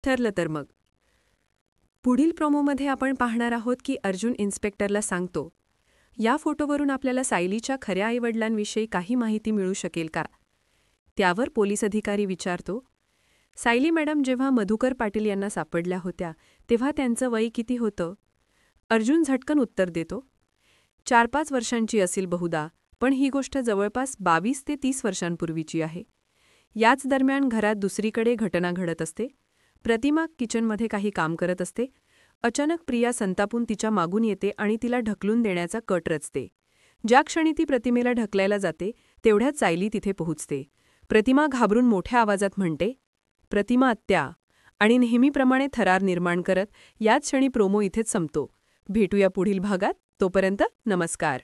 ठरलं तर मग. पुढील प्रोमोमध्ये आपण पाहणार आहोत की अर्जुन इन्स्पेक्टरला सांगतो, या फोटोवरून आपल्याला सायलीच्या खऱ्या आईवडिलांविषयी काही माहिती मिळू शकेल का? त्यावर पोलीस अधिकारी विचारतो, सायली मॅडम जेव्हा मधुकर पाटील यांना सापडल्या होत्या तेव्हा त्यांचं वय किती होतं? अर्जुन झटकन उत्तर देतो, 4-5 वर्षांची असेल बहुधा, पण ही गोष्ट जवळपास 22 ते 30 वर्षांपूर्वीची आहे. याच दरम्यान घरात दुसरीकडे घटना घडत असते. प्रतिमा किचनमध्ये काही काम करत असते. अचानक प्रिया संतापून तिच्या मागून येते आणि तिला ढकलून देण्याचा कट रचते. ज्या क्षणी ती प्रतिमेला ढकलायला जाते तेवढ्यात सायली तिथे पोहोचते. प्रतिमा घाबरून मोठ्या आवाजात म्हणते, प्रतिमा आत्या, आणि नेहमीप्रमाणे थरार निर्माण करत याच क्षणी प्रोमो इथेच संपतो. भेटूया पुढील भागात. तोपर्यंत नमस्कार.